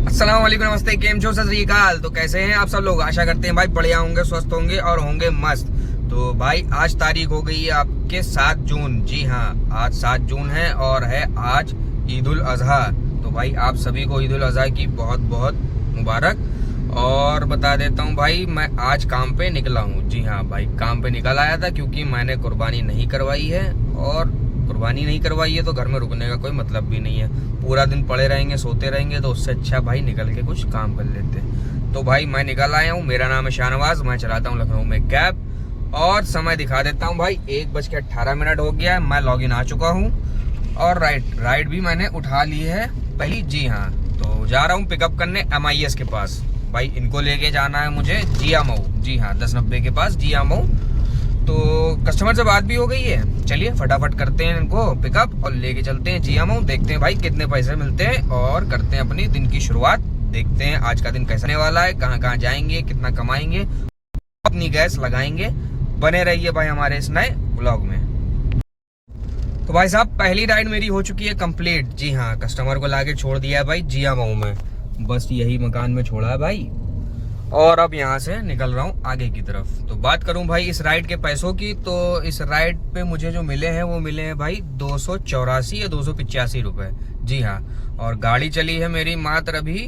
अस्सलाम वालेकुम, नमस्ते, केम छो, सत श्री अकाल। तो कैसे हैं आप सब लोग? आशा करते हैं भाई बढ़िया होंगे, स्वस्थ होंगे और होंगे मस्त। तो भाई आज तारीख हो गई है आपके 7 जून। जी हाँ, आज 7 जून है और है आज ईद उल अजहा। तो भाई आप सभी को ईद उल अजहा की बहुत बहुत मुबारक। और बता देता हूँ भाई, मैं आज काम पे निकला हूँ। जी हाँ भाई, काम पे निकल आया था क्योंकि मैंने कुर्बानी नहीं करवाई है, और कुर्बानी नहीं करवाई है तो घर में रुकने का कोई मतलब भी नहीं है। पूरा दिन पड़े रहेंगे, सोते रहेंगे, तो उससे अच्छा भाई निकल के कुछ काम कर लेते। तो भाई मैं निकल आया हूँ। मेरा नाम है शाहनवाज, मैं चलाता हूँ लखनऊ में कैब। और समय दिखा देता हूँ भाई, 1:18 हो गया है। मैं लॉगिन आ चुका हूँ और राइड भी मैंने उठा ली है पहली। जी हाँ, तो जा रहा हूँ पिकअप करने MIS के पास। भाई इनको लेके जाना है मुझे जिया मऊ। जी हाँ, 1090 के पास जिया मऊ। तो कस्टमर से बात भी हो गई है। चलिए फटाफट करते हैं इनको पिकअप और लेके चलते हैं जिया मऊ। देखते हैं भाई कितने पैसे मिलते हैं और करते हैं अपनी दिन की शुरुआत। देखते हैं आज का दिन कैसा होने वाला है, कहाँ कहाँ जाएंगे, कितना कमाएंगे, अपनी गैस लगाएंगे। बने रहिए भाई हमारे इस नए ब्लॉग में। तो भाई साहब, पहली राइड मेरी हो चुकी है कंप्लीट। जी हाँ, कस्टमर को लाके छोड़ दिया है भाई जिया मऊ में। बस यही मकान में छोड़ा है भाई, और अब यहाँ से निकल रहा हूँ आगे की तरफ। तो बात करूँ भाई इस राइड के पैसों की, तो इस राइड पे मुझे जो मिले हैं वो मिले हैं भाई 284 या 285 रुपए। जी हाँ, और गाड़ी चली है मेरी मात्र अभी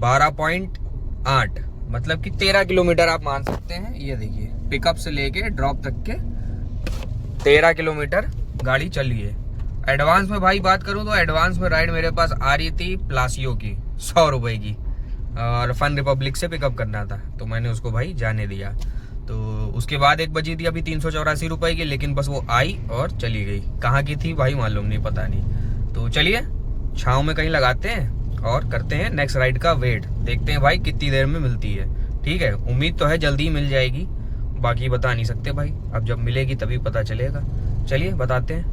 12.8, मतलब कि 13 किलोमीटर आप मान सकते हैं। ये देखिए, पिकअप से लेके ड्रॉप तक के 13 किलोमीटर गाड़ी चली है। एडवांस में भाई बात करूँ तो एडवांस में राइड मेरे पास आ रही थी प्लासियो की 100 रुपए की, और फन रिपब्लिक से पिकअप करना था तो मैंने उसको भाई जाने दिया। तो उसके बाद एक बजी थी अभी 384 रुपए की, लेकिन बस वो आई और चली गई। कहाँ की थी भाई मालूम नहीं, पता नहीं। तो चलिए छाँव में कहीं लगाते हैं और करते हैं नेक्स्ट राइड का वेट। देखते हैं भाई कितनी देर में मिलती है। ठीक है, उम्मीद तो है जल्दी मिल जाएगी, बाकी बता नहीं सकते भाई। अब जब मिलेगी तभी पता चलेगा। चलिए बताते हैं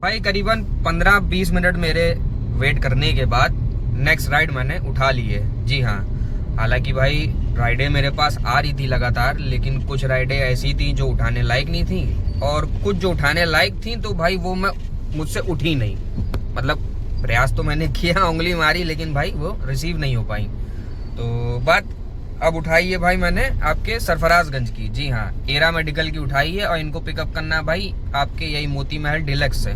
भाई। करीबन 15-20 मिनट मेरे वेट करने के बाद नेक्स्ट राइड मैंने उठा ली है। जी हाँ, हालांकि भाई राइडें मेरे पास आ रही थी लगातार, लेकिन कुछ राइडें ऐसी थी जो उठाने लायक नहीं थी, और कुछ जो उठाने लायक थी तो भाई वो मुझसे उठी नहीं। मतलब प्रयास तो मैंने किया, उंगली मारी, लेकिन भाई वो रिसीव नहीं हो पाई। तो बात अब उठाई है भाई मैंने आपके सरफराजगंज की। जी हाँ, एरा मेडिकल की उठाई है, और इनको पिकअप करना है भाई आपके यही मोती महल डिलक्स से।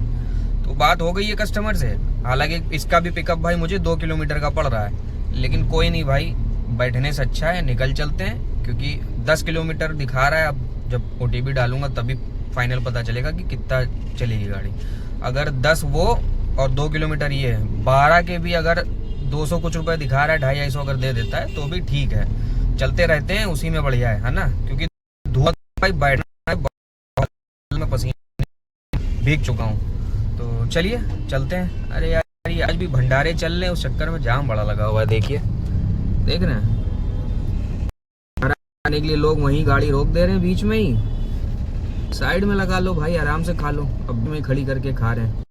तो बात हो गई है कस्टमर से। हालांकि इसका भी पिकअप भाई मुझे 2 किलोमीटर का पड़ रहा है, लेकिन कोई नहीं भाई, बैठने से अच्छा है निकल चलते हैं, क्योंकि 10 किलोमीटर दिखा रहा है। अब जब OTP डालूंगा तभी फाइनल पता चलेगा कि कितना चलेगी गाड़ी। अगर 10 वो और 2 किलोमीटर ये है, 12 के भी अगर 200 कुछ रुपए दिखा रहा है, 250 अगर दे देता है तो भी ठीक है। चलते रहते हैं, उसी में बढ़िया है ना, क्योंकि धुआं भाई बैठना है, मैं पसीने भीग चुका हूँ। तो चलिए चलते हैं। अरे यार, ये आज भी भंडारे चल रहे हैं, उस चक्कर में जाम बड़ा लगा हुआ है। देखिए, देख रहे हैं, खाने के लिए लोग वहीं गाड़ी रोक दे रहे हैं बीच में ही। साइड में लगा लो भाई, आराम से खा लो। अब भी मैं खड़ी करके खा रहे हैं।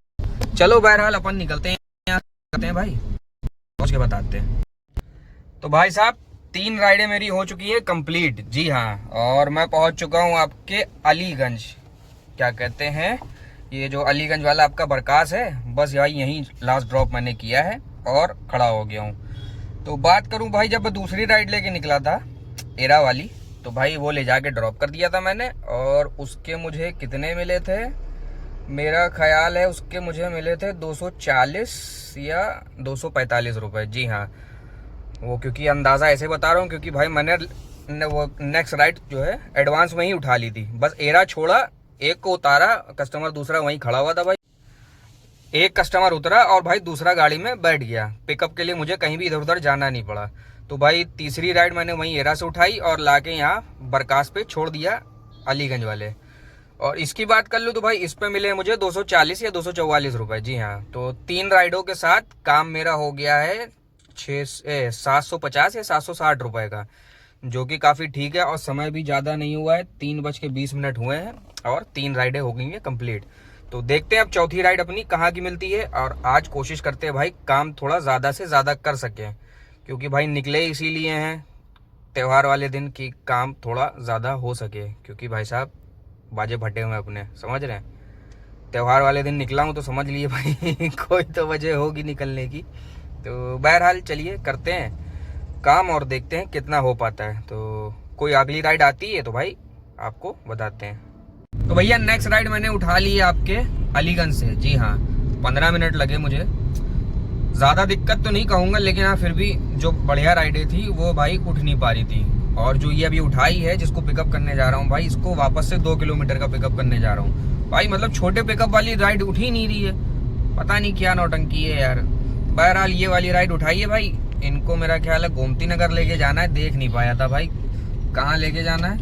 चलो बहरहाल अपन निकलते हैं, यहाँ करते हैं भाई, पहुंच के बताते हैं। तो भाई साहब, 3 राइडें मेरी हो चुकी है कंप्लीट। जी हाँ, और मैं पहुंच चुका हूँ आपके अलीगंज, क्या कहते हैं, ये जो अलीगंज वाला आपका बरकास है, बस यहीं लास्ट ड्रॉप मैंने किया है और खड़ा हो गया हूँ। तो बात करूँ भाई, जब दूसरी राइड लेके निकला था एरा वाली, तो भाई वो ले जाके ड्रॉप कर दिया था मैंने, और उसके मुझे कितने मिले थे, मेरा ख्याल है उसके मुझे मिले थे 240 या 245 रुपए। जी हाँ, वो क्योंकि अंदाज़ा ऐसे बता रहा हूँ क्योंकि भाई मैंने वो नेक्स्ट राइड जो है एडवांस में ही उठा ली थी। बस एरा छोड़ा, एक को उतारा, कस्टमर दूसरा वहीं खड़ा हुआ था भाई। एक कस्टमर उतरा और भाई दूसरा गाड़ी में बैठ गया। पिकअप के लिए मुझे कहीं भी इधर उधर जाना नहीं पड़ा। तो भाई तीसरी राइड मैंने वहीं एरा से उठाई और लाके यहाँ बरकास पे छोड़ दिया अलीगंज वाले। और इसकी बात कर लूँ तो भाई इस पे मिले मुझे 240 या 244 रुपए। जी हाँ, तो 3 राइडों के साथ काम मेरा हो गया है 750 या 760 रुपए का, जो कि काफ़ी ठीक है, और समय भी ज़्यादा नहीं हुआ है। 3:20 हुए हैं और 3 राइडें हो गई हैं कंप्लीट। तो देखते हैं अब चौथी राइड अपनी कहाँ की मिलती है, और आज कोशिश करते हैं भाई काम थोड़ा ज़्यादा से ज़्यादा कर सकें, क्योंकि भाई निकले इसीलिए हैं त्यौहार वाले दिन की काम थोड़ा ज़्यादा हो सके। क्योंकि भाई साहब बाजे फटे हुए अपने, समझ रहे हैं, त्यौहार वाले दिन निकला हूँ तो समझ लिए भाई कोई तो वजह होगी निकलने की। तो बहरहाल चलिए करते हैं काम और देखते हैं कितना हो पाता है। तो कोई अगली राइड आती है तो भाई आपको बताते हैं। तो भैया नेक्स्ट राइड मैंने उठा ली है आपके अलीगंज से। जी हाँ, 15 मिनट लगे मुझे। ज़्यादा दिक्कत तो नहीं कहूँगा, लेकिन हाँ फिर भी जो बढ़िया राइडें थी वो भाई उठ नहीं पा रही थी। और जो ये अभी उठाई है जिसको पिकअप करने जा रहा हूँ भाई, इसको वापस से 2 किलोमीटर का पिकअप करने जा रहा हूँ भाई। मतलब छोटे पिकअप वाली राइड उठ ही नहीं रही है, पता नहीं क्या नौटंकी है यार। बहरहाल ये वाली राइड उठाई है भाई। इनको मेरा ख्याल है गोमती नगर लेके जाना है। देख नहीं पाया था भाई कहाँ लेके जाना है,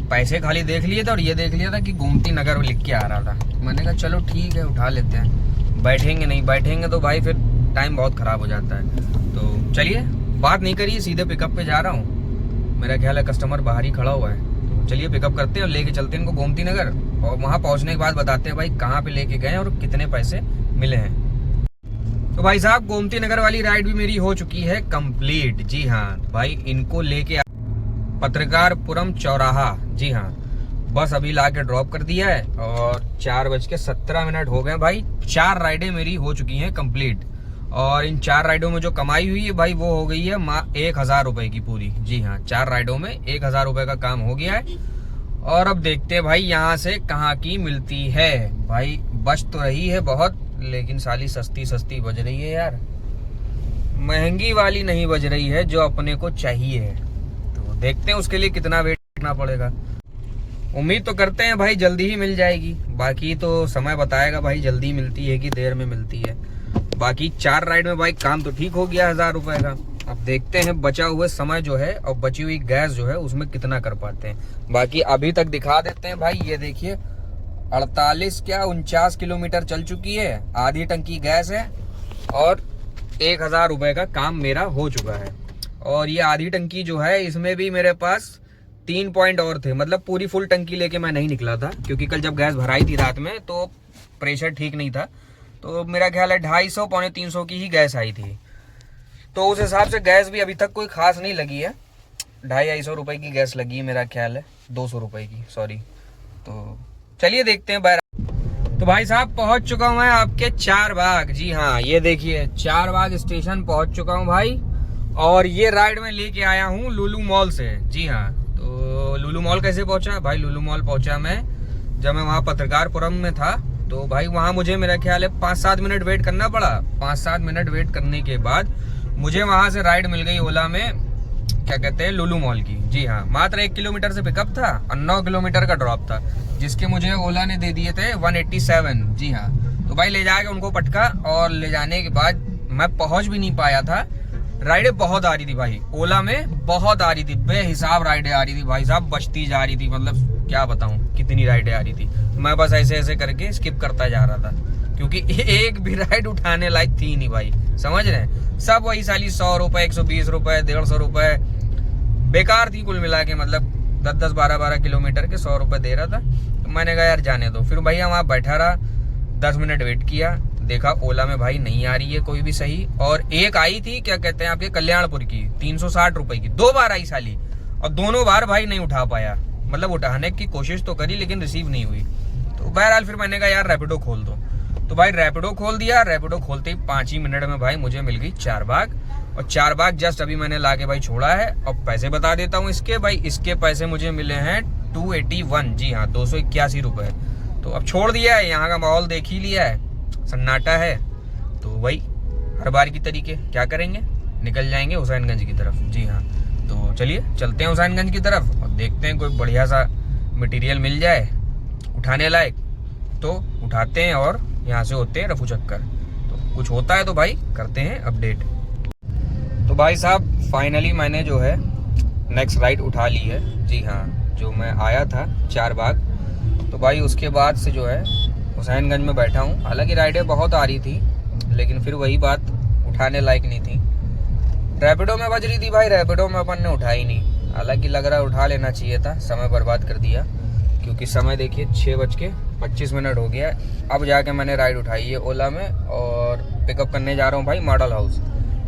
पैसे खाली देख लिए थे और ये देख लिया था कि गोमती नगर लिख के आ रहा था। मैंने कहा चलो ठीक है उठा लेते हैं। बैठेंगे नहीं, बैठेंगे तो भाई फिर टाइम बहुत ख़राब हो जाता है। तो चलिए बात नहीं करिए, सीधे पिकअप पे जा रहा हूँ। मेरा ख्याल है कस्टमर बाहर ही खड़ा हुआ है। तो चलिए पिकअप करते हैं और लेके चलते हैं इनको गोमती नगर, और वहाँ पहुँचने के बाद बताते हैं भाई कहाँ पे लेके गए और कितने पैसे मिले हैं। तो भाई साहब गोमती नगर वाली राइड भी मेरी हो चुकी है कंप्लीट। जी हाँ भाई, इनको लेके पत्रकारपुरम चौराहा। जी हाँ, बस अभी ला के ड्रॉप कर दिया है और 4:17 हो गए भाई। 4 राइडें मेरी हो चुकी हैं कंप्लीट, और इन 4 राइडों में जो कमाई हुई है भाई वो हो गई है 1000 रुपए की पूरी। जी हाँ, 4 राइडों में 1000 रुपए का काम हो गया है। और अब देखते हैं भाई यहाँ से कहाँ की मिलती है। भाई बच तो रही है बहुत, लेकिन साली सस्ती सस्ती बज रही है यार, महंगी वाली नहीं बज रही है जो अपने को चाहिए है। तो देखते हैं उसके लिए कितना वेट करना पड़ेगा। उम्मीद तो करते हैं भाई जल्दी ही मिल जाएगी, बाकी तो समय बताएगा भाई जल्दी मिलती है कि देर में मिलती है। बाकी 4 राइड में भाई काम तो ठीक हो गया 1000 रुपए का। अब देखते हैं बचा हुआ समय जो है और बची हुई गैस जो है उसमें कितना कर पाते हैं। बाकी अभी तक दिखा देते हैं भाई, ये देखिए 49 किलोमीटर चल चुकी है, आधी टंकी गैस है और 1000 रुपए का काम मेरा हो चुका है। और ये आधी टंकी जो है इसमें भी मेरे पास 3 पॉइंट और थे। मतलब पूरी फुल टंकी लेके मैं नहीं निकला था, क्योंकि कल जब गैस भराई थी रात में तो प्रेशर ठीक नहीं था। तो मेरा ख्याल है 250 पौने 300 की ही गैस आई थी। तो उस हिसाब से गैस भी अभी तक कोई खास नहीं लगी है। 250 रुपए की गैस लगी है मेरा ख्याल है, 200 रुपए की सॉरी। तो चलिए देखते हैं बाहर। तो भाई साहब पहुंच चुका हूं मैं आपके 4 बाग। जी हाँ, ये देखिए 4 बाग स्टेशन पहुंच चुका हूं भाई। और ये राइड में लेके आया हूं लुलु मॉल से। जी हाँ, तो लुलु मॉल कैसे पहुंचा भाई? लुलु मॉल पहुंचा मैं जब मैं वहाँ पत्रकारपुरम में था। तो भाई वहाँ मुझे मेरा ख्याल है 5-7 मिनट वेट करना पड़ा। 5-7 मिनट वेट करने के बाद मुझे वहाँ से राइड मिल गई ओला में, क्या कहते हैं, लुलु मॉल की। जी हाँ, मात्र 1 किलोमीटर से पिकअप था और 9 किलोमीटर का ड्रॉप था, जिसके मुझे ओला ने दे दिए थे 187। जी हाँ, तो भाई ले जाके उनको पटका और ले जाने के बाद मैं पहुंच भी नहीं पाया था। राइडें बहुत आ रही थी भाई, ओला में बहुत आ रही थी, बेहिसाब राइडें आ रही थी भाई साहब, बचती जा रही थी। मतलब क्या बताऊं कितनी राइडें आ रही थी। मैं बस ऐसे ऐसे करके स्किप करता जा रहा था, क्योंकि एक भी राइड उठाने लायक थी नहीं भाई, समझ रहे हैं। सब वही साली 100 रुपए, 120 रुपए, 150 रुपए बेकार थी कुल मिला के। मतलब 10-10, 12-12 किलोमीटर के 100 रुपए दे रहा था। तो मैंने कहा यार जाने दो। फिर भैया वहाँ बैठा रहा, 10 मिनट वेट किया, देखा ओला में भाई नहीं आ रही है कोई भी सही। और एक आई थी, क्या कहते हैं, आपके कल्याणपुर की, 360 रुपए की, 2 बार आई साली, और दोनों बार भाई नहीं उठा पाया। मतलब उठाने की कोशिश तो करी लेकिन रिसीव नहीं हुई। तो बहरहाल फिर मैंने कहा यार रैपिडो खोल दो। तो भाई रैपिडो खोल दिया। रैपिडो खोलते ही 5 ही मिनट में भाई मुझे मिल गई 4 बाग। और 4 बाग जस्ट अभी मैंने लाके भाई छोड़ा है। और पैसे बता देता हूँ इसके भाई, इसके पैसे मुझे मिले हैं 281। जी हाँ, 281 रुपए। तो अब छोड़ दिया है, यहाँ का माहौल देख ही लिया है, सन्नाटा है। तो वही हर बार की तरीके क्या करेंगे, निकल जाएंगे हुसैनगंज की तरफ। जी हाँ, तो चलिए चलते हैं हुसैनगंज की तरफ और देखते हैं कोई बढ़िया सा मटेरियल मिल जाए उठाने लायक तो उठाते हैं और यहाँ से होते हैं रफू चक्कर। तो कुछ होता है तो भाई करते हैं अपडेट। तो भाई साहब फाइनली मैंने जो है नेक्स्ट राइड उठा ली है। जी हाँ, जो मैं आया था 4 बाग, तो भाई उसके बाद से जो है हुसैनगंज में बैठा हूँ। हालांकि राइडें बहुत आ रही थी, लेकिन फिर वही बात, उठाने लायक नहीं थी। रैपिडो में बज रही थी भाई, रैपिडो में अपन ने उठाई नहीं। हालांकि लग रहा है उठा लेना चाहिए था, समय बर्बाद कर दिया, क्योंकि समय देखिए 6:25 हो गया। अब जाके मैंने राइड उठाई है ओला में और पिकअप करने जा रहा हूँ भाई मॉडल हाउस,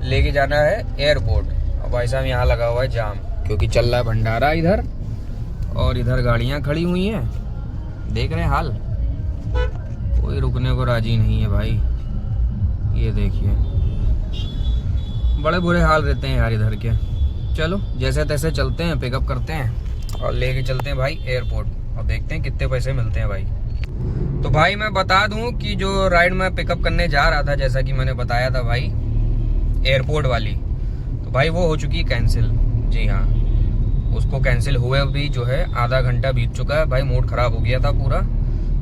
लेके जाना है एयरपोर्ट। और भाई साहब यहाँ लगा हुआ है जाम, क्योंकि चल रहा है भंडारा इधर, और इधर गाड़ियाँ खड़ी हुई हैं, देख रहे हैं हाल, कोई रुकने को राजी नहीं है भाई। ये देखिए बड़े बुरे हाल रहते हैं यार इधर के। चलो जैसे तैसे चलते हैं, पिकअप करते हैं और लेके चलते हैं भाई एयरपोर्ट, और देखते हैं कितने पैसे मिलते हैं भाई। तो भाई मैं बता दूं कि जो राइड मैं पिकअप करने जा रहा था, जैसा कि मैंने बताया था भाई एयरपोर्ट वाली, तो भाई वो हो चुकी कैंसिल। जी हाँ, उसको कैंसिल हुए भी जो है आधा घंटा बीत चुका है भाई। मूड ख़राब हो गया था पूरा,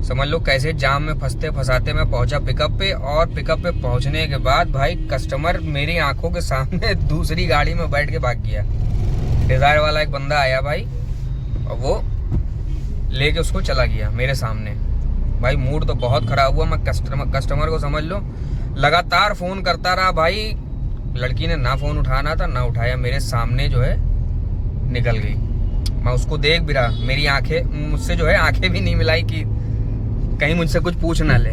समझ लो। कैसे जाम में फंसते फंसाते मैं पहुंचा पिकअप पे, और पिकअप पे पहुंचने के बाद भाई कस्टमर मेरी आंखों के सामने दूसरी गाड़ी में बैठ के भाग गया। डिज़ायर वाला एक बंदा आया भाई, और वो लेके उसको चला गया मेरे सामने। भाई मूड तो बहुत ख़राब हुआ। मैं कस्टमर को समझ लो लगातार फ़ोन करता रहा भाई। लड़की ने ना फ़ोन उठाना था, ना उठाया, मेरे सामने जो है निकल गई। मैं उसको देख भी रहा, मेरी आंखें मुझसे जो है आंखें भी नहीं मिलाई कि कहीं मुझसे कुछ पूछ ना ले।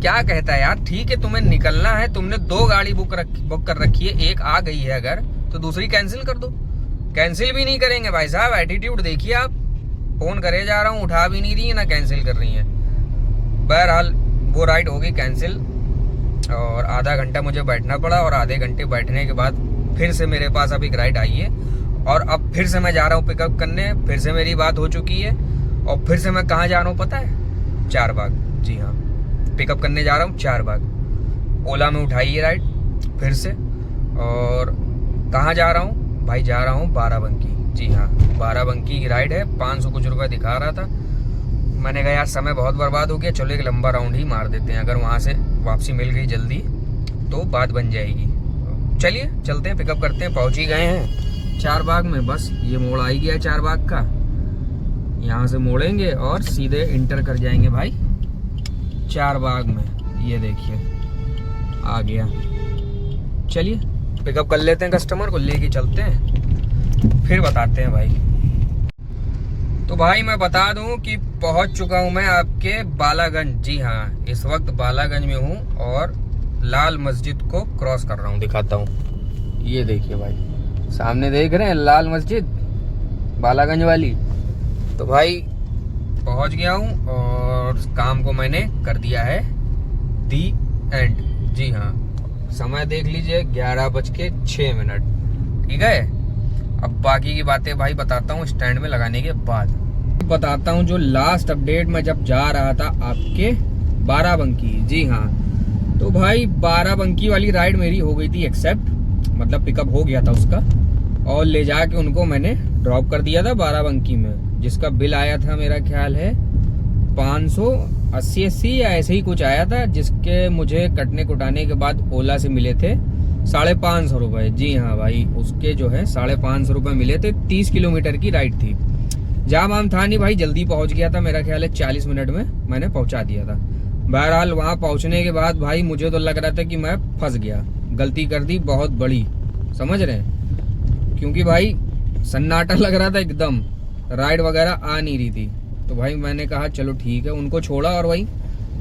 क्या कहता है यार, ठीक है तुम्हें निकलना है, तुमने 2 गाड़ी बुक कर रखी है, एक आ गई है अगर तो दूसरी कैंसिल कर दो। कैंसिल भी नहीं करेंगे भाई साहब, एटीट्यूड देखिए आप। फ़ोन करे जा रहा हूँ, उठा भी नहीं रही है, ना कैंसिल कर रही है। बहरहाल वो राइड हो गई कैंसिल, और आधा घंटा मुझे बैठना पड़ा, और आधे घंटे बैठने के बाद फिर से मेरे पास अब एक राइड आई है, और अब फिर से मैं जा रहा हूँ पिकअप करने। फिर से मेरी बात हो चुकी है, और फिर से मैं कहाँ जा रहा हूँ पता है? चारबाग। जी हाँ, पिकअप करने जा रहा हूँ चारबाग। ओला में उठाई है राइड फिर से, और कहाँ जा रहा हूँ भाई? जा रहा हूँ बाराबंकी। जी हाँ, बाराबंकी की राइड है, 500 कुछ रुपये दिखा रहा था। मैंने कहा यार समय बहुत बर्बाद हो गया, चलो एक लंबा राउंड ही मार देते हैं, अगर वहाँ से वापसी मिल गई जल्दी तो बात बन जाएगी। चलिए चलते हैं, पिकअप करते हैं। पहुँच ही गए हैं चारबाग में, बस ये मोड़ आ ही गया है चारबाग का। यहाँ से मोड़ेंगे और सीधे इंटर कर जाएंगे भाई चारबाग में। ये देखिए आ गया। चलिए पिकअप कर लेते हैं, कस्टमर को लेके चलते हैं, फिर बताते हैं भाई। तो भाई मैं बता दूं कि पहुंच चुका हूं मैं आपके बालागंज। जी हाँ, इस वक्त बालागंज में हूं और लाल मस्जिद को क्रॉस कर रहा हूं। दिखाता हूं, ये देखिए भाई सामने देख रहे हैं लाल मस्जिद बालागंज वाली। तो भाई पहुंच गया हूं और काम को मैंने कर दिया है दी एंड। जी हाँ, समय देख लीजिए 11:06। ठीक है, अब बाकी की बातें भाई बताता हूँ स्टैंड में लगाने के बाद। बताता हूँ जो लास्ट अपडेट मैं जब जा रहा था आपके बाराबंकी। जी हाँ, तो भाई बाराबंकी वाली राइड मेरी हो गई थी एक्सेप्ट, मतलब पिकअप हो गया था उसका, और ले जाके उनको मैंने ड्रॉप कर दिया था बाराबंकी में, जिसका बिल आया था मेरा ख्याल है 580 या ऐसे ही कुछ आया था, जिसके मुझे कटने कुटाने के बाद ओला से मिले थे 550 रुपये। जी हाँ भाई, उसके जो है 550 रुपये मिले थे। 30 किलोमीटर की राइड थी, जाम आम था नहीं भाई, जल्दी पहुंच गया था। मेरा ख्याल है 40 मिनट में मैंने पहुंचा दिया था। बहरहाल वहां पहुंचने के बाद भाई मुझे तो लग रहा था कि मैं फंस गया, गलती कर दी बहुत बड़ी, समझ रहे हैं, क्योंकि भाई सन्नाटा लग रहा था एकदम, राइड वगैरह आ नहीं रही थी। तो भाई मैंने कहा चलो ठीक है, उनको छोड़ा, और वही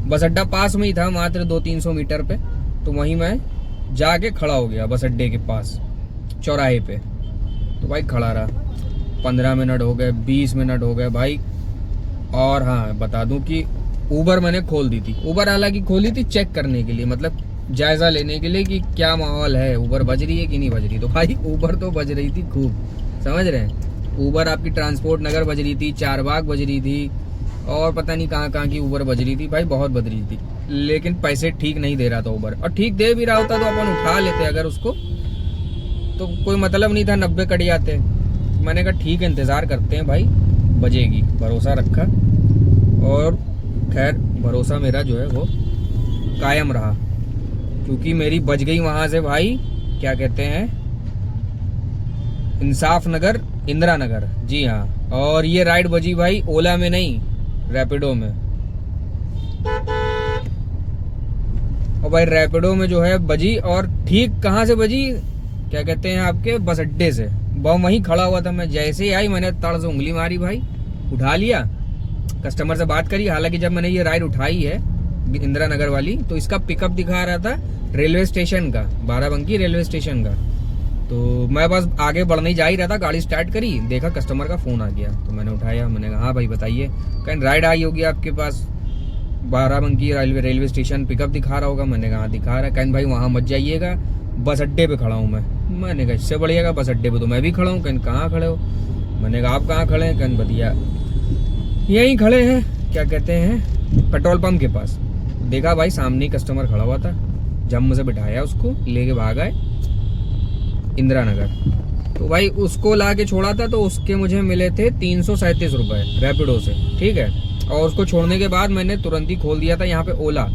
बस अड्डा पास में ही था, मात्र 200-300 मीटर पे। तो वहीं मैं जाके खड़ा हो गया बस अड्डे के पास चौराहे पे। तो भाई खड़ा रहा, 15 मिनट हो गए, 20 मिनट हो गए भाई। और हाँ बता दूं कि ऊबर मैंने खोल दी थी। ऊबर हालांकि खोली थी चेक करने के लिए, मतलब जायजा लेने के लिए कि क्या माहौल है, ऊबर बज रही है कि नहीं बज रही। तो भाई ऊबर तो बज रही थी खूब, समझ रहे हैं। ऊबर आपकी ट्रांसपोर्ट नगर बज रही थी, चारबाग बज रही थी, और पता नहीं कहाँ की ऊबर बज रही थी भाई, बहुत बज रही थी। लेकिन पैसे ठीक नहीं दे रहा था ऊबर, और ठीक दे भी रहा होता तो अपन उठा लेते अगर उसको, तो कोई मतलब नहीं था, 90 कट जाते। मैंने कहा ठीक है, इंतज़ार करते हैं भाई, बजेगी, भरोसा रखा, और खैर भरोसा मेरा जो है वो कायम रहा, क्योंकि मेरी बज गई वहाँ से भाई, क्या कहते हैं, इंसाफ नगर, इंदिरा नगर। जी हाँ, और ये राइड बजी भाई ओला में नहीं, रैपिडो में। और भाई रैपिडो में जो है बजी, और ठीक कहाँ से बजी, क्या कहते हैं, आपके बस अड्डे से। वहीं खड़ा हुआ था मैं, जैसे ही आई मैंने तड़ से उंगली मारी भाई, उठा लिया, कस्टमर से बात करी। हालांकि जब मैंने ये राइड उठाई है इंदिरा नगर वाली, तो इसका पिकअप दिखा रहा था रेलवे स्टेशन का, बाराबंकी रेलवे स्टेशन का। तो मैं बस आगे बढ़ने जा ही रहा था, गाड़ी स्टार्ट करी, देखा कस्टमर का फ़ोन आ गया, तो मैंने उठाया। मैंने कहा हाँ भाई बताइए। कहीं राइड आई होगी आपके पास बाराबंकी रेलवे स्टेशन, पिकअप दिखा रहा होगा। मैंने कहा हाँ दिखा रहा है। कहीं भाई वहाँ मत जाइएगा, बस अड्डे पे खड़ा हूँ मैंने कहा इससे बढ़िया का बस अड्डे पे तो मैं भी खड़ा हूँ। कहन कहाँ खड़े हो? मैंने कहा आप कहाँ खड़े हैं? कहन बढ़िया यहीं खड़े हैं, क्या कहते हैं, पेट्रोल पंप के पास। देखा भाई सामने ही कस्टमर खड़ा हुआ था, जम्मू से बिठाया उसको, लेके भाग आए इंदिरा नगर। तो भाई उसको ला के छोड़ा था तो उसके मुझे मिले थे 337 रुपये रैपिडो से, ठीक है। और उसको छोड़ने के बाद मैंने तुरंत ही खोल दिया था यहाँ पे ओला।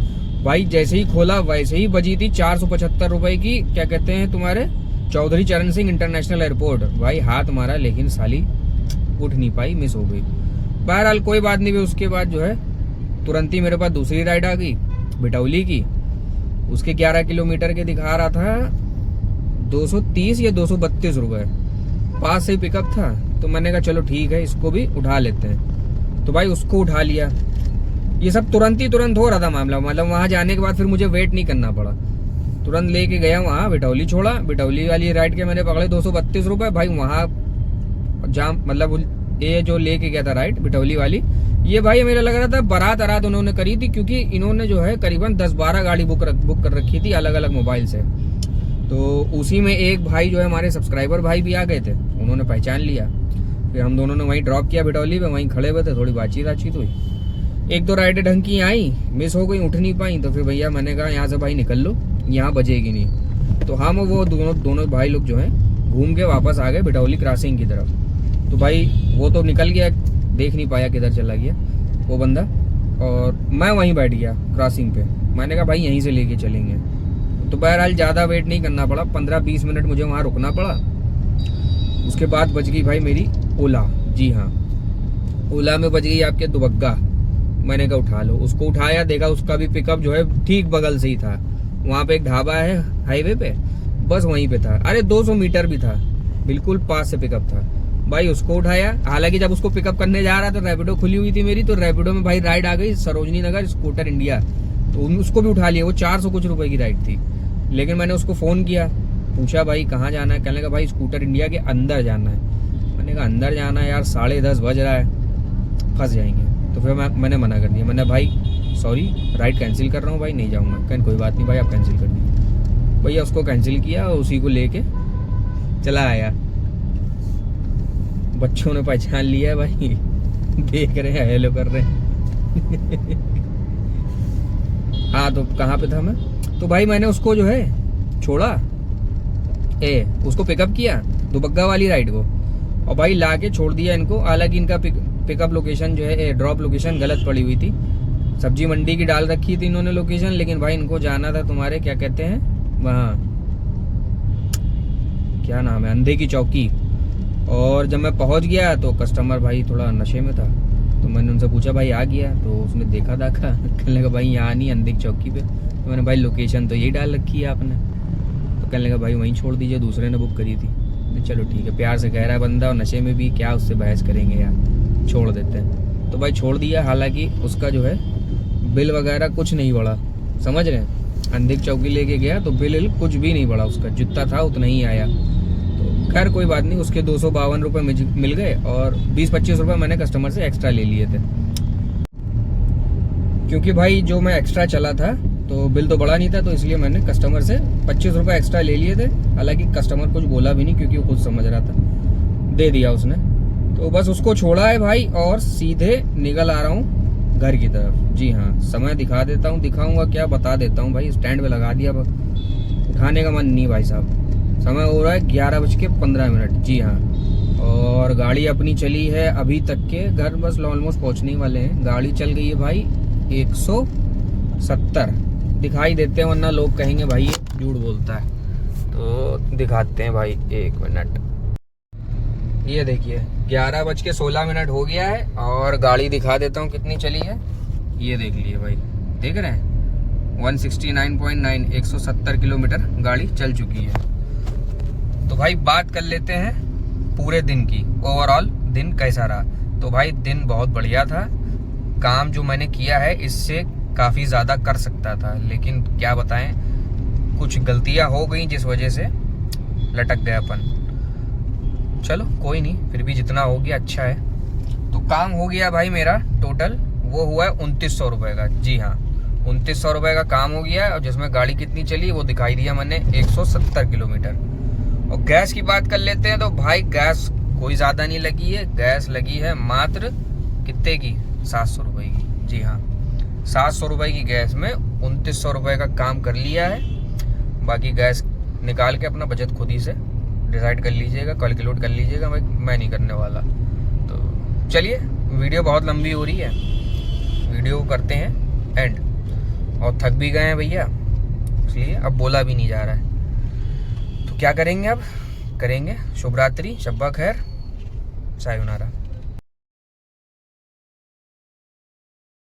भाई जैसे ही खोला वैसे ही बजी थी 475 रुपये की, क्या कहते हैं, तुम्हारे चौधरी चरण सिंह इंटरनेशनल एयरपोर्ट। भाई हाथ मारा लेकिन साली उठ नहीं पाई, मिस हो गई। बहरहाल कोई बात नहीं। उसके बाद जो है तुरंत ही मेरे पास दूसरी राइड आ गई बिटौली की। उसके 11 किलोमीटर के दिखा रहा था 230 या 232 रुपये, पास से ही पिकअप था। तो मैंने कहा चलो ठीक है इसको भी उठा लेते हैं। तो भाई उसको उठा लिया। ये सब तुरंत हो रहा था मामला, मतलब वहाँ जाने के बाद फिर मुझे वेट नहीं करना पड़ा, तुरंत लेके गया वहाँ बिटौली छोड़ा। बिटौली वाली राइड के मैंने पकड़े 232 रुपये। भाई वहाँ जाम, मतलब ये जो लेके गया था राइड बिटौली वाली, ये भाई मेरा लग रहा था बारात उन्होंने करी थी, क्योंकि इन्होंने जो है करीबन 10-12 गाड़ी बुक कर रखी थी अलग अलग मोबाइल से। तो उसी में एक भाई जो है हमारे सब्सक्राइबर भाई भी आ गए थे, उन्होंने पहचान लिया। फिर हम दोनों ने वहीं ड्रॉप किया बिटौली पे, वहीं खड़े हुए थे, थोड़ी बातचीत हुई। एक दो राइडें ढंग की आई, मिस हो गई, उठ नहीं पाई। तो फिर भैया मैंने कहा यहाँ से भाई निकल लो, यहाँ बजेगी नहीं। तो हम वो दोनों भाई लोग जो हैं घूम के वापस आ गए बिटौली क्रॉसिंग की तरफ। तो भाई वो तो निकल गया, देख नहीं पाया किधर चला गया वो बंदा, और मैं वहीं बैठ गया क्रॉसिंग पे। मैंने कहा भाई यहीं से लेके चलेंगे। तो बहरहाल ज़्यादा वेट नहीं करना पड़ा, 15-20 मिनट मुझे वहाँ रुकना पड़ा। उसके बाद बच गई भाई मेरी ओला। जी हाँ, ओला में बच गई आपके दुबग्गा। मैंने कहा उठा लो। उसको उठाया, देखा उसका भी पिकअप जो है ठीक बगल से ही था। वहाँ पे एक ढाबा है हाईवे पे, बस वहीं पे था। अरे 200 मीटर भी था, बिल्कुल पास से पिकअप था। भाई उसको उठाया। हालांकि जब उसको पिकअप करने जा रहा था रैपिडो खुली हुई थी मेरी, तो रैपिडो में भाई राइड आ गई सरोजनी नगर स्कूटर इंडिया, तो उसको भी उठा लिया। वो 400 कुछ रुपए की राइड थी। लेकिन मैंने उसको फ़ोन किया, पूछा भाई कहाँ जाना है? कहने लगा भाई स्कूटर इंडिया के अंदर जाना है। मैंने कहा अंदर जाना है यार, 10:30 बज रहा है, फंस जाएंगे। तो फिर मैंने मना कर दिया। मैंने भाई सॉरी राइड कैंसिल कर रहा हूँ भाई, नहीं जाऊँगा। कहने कोई बात नहीं भाई, आप कैंसिल कर दीजिए। भैया उसको कैंसिल किया और उसी को लेके चला आया। बच्चों ने पहचान लिया है भाई, देख रहे हैं, हेलो कर रहे हैं। हाँ तो कहाँ पे था मैं? तो भाई मैंने उसको जो है छोड़ा, उसको पिकअप किया दुबग्गा वाली राइड को, और भाई ला के छोड़ दिया इनको। हालांकि इनका पिकअप लोकेशन जो है, ड्रॉप लोकेशन गलत पड़ी हुई थी। सब्जी मंडी की डाल रखी थी इन्होंने लोकेशन, लेकिन भाई इनको जाना था तुम्हारे क्या कहते हैं वहाँ, क्या नाम है, अंधे की चौकी। और जब मैं पहुंच गया तो कस्टमर भाई थोड़ा नशे में था, तो मैंने उनसे पूछा भाई आ गया? तो उसने देखा कहने लगा भाई यहाँ नहीं, अंधे की चौकी पे। तो मैंने भाई लोकेशन तो यही डाल रखी है आपने। तो कहने लगा भाई वहीं छोड़ दीजिए, दूसरे ने बुक करी थी। चलो ठीक है, प्यार से कह रहा है बंदा, और नशे में भी क्या उससे बहस करेंगे यार, छोड़ देते हैं। तो भाई छोड़ दिया। हालांकि उसका जो है बिल वगैरह कुछ नहीं बढ़ा, समझ रहे हैं। अंधे की चौकी लेके गया तो बिल कुछ भी नहीं बढ़ा उसका, जितना था उतना ही आया। तो खैर कोई बात नहीं, उसके 252 रुपये मिल गए, और 20-25 रुपये मैंने कस्टमर से एक्स्ट्रा ले लिए थे, क्योंकि भाई जो मैं एक्स्ट्रा चला था तो बिल तो बढ़ा नहीं था, तो इसलिए मैंने कस्टमर से 25 रुपये एक्स्ट्रा ले लिए थे। हालांकि कस्टमर कुछ बोला भी नहीं, क्योंकि वो खुद समझ रहा था, दे दिया उसने। तो बस उसको छोड़ा है भाई, और सीधे निकल आ रहा हूँ घर की तरफ। जी हाँ, समय दिखा देता हूँ, दिखाऊंगा क्या, बता देता हूँ भाई। स्टैंड पे लगा दिया, उठाने का मन नहीं भाई साहब। समय हो रहा है 11:15। जी हाँ, और गाड़ी अपनी चली है अभी तक के घर, बस ऑलमोस्ट पहुँचने वाले हैं। गाड़ी चल गई है भाई 170 दिखाई देते हैं, वरना लोग कहेंगे भाई ये झूठ बोलता है। तो दिखाते हैं भाई, 1 मिनट। ये देखिए 11:16 हो गया है, और गाड़ी दिखा देता हूँ कितनी चली है। ये देख लिए भाई, देख रहे हैं 169.9, 170 किलोमीटर गाड़ी चल चुकी है। तो भाई बात कर लेते हैं पूरे दिन की, ओवरऑल दिन कैसा रहा। तो भाई दिन बहुत बढ़िया था। काम जो मैंने किया है इससे काफ़ी ज़्यादा कर सकता था, लेकिन क्या बताएं, कुछ गलतियां हो गई जिस वजह से लटक गया अपन। चलो कोई नहीं, फिर भी जितना हो गया अच्छा है। तो काम हो गया भाई मेरा टोटल, वो हुआ है 2900 रुपये का। जी हाँ, 2900 रुपये का काम हो गया है। और जिसमें गाड़ी कितनी चली वो दिखाई दिया मैंने 170 किलोमीटर। और गैस की बात कर लेते हैं तो भाई गैस कोई ज़्यादा नहीं लगी है, गैस लगी है मात्र कितने की, 700 रुपये की। जी हाँ, 700 रुपये की गैस में 2900 रुपये का काम कर लिया है। बाकी गैस निकाल के अपना बजट खुद ही से डिसाइड कर लीजिएगा, कैलकुलेट कर लीजिएगा भाई, मैं नहीं करने वाला। तो चलिए, वीडियो बहुत लंबी हो रही है, वीडियो करते हैं एंड। और थक भी गए हैं भैया, इसलिए अब बोला भी नहीं जा रहा है। तो क्या करेंगे अब, करेंगे शुभ रात्रि, शब्बा खैर, सायोनारा।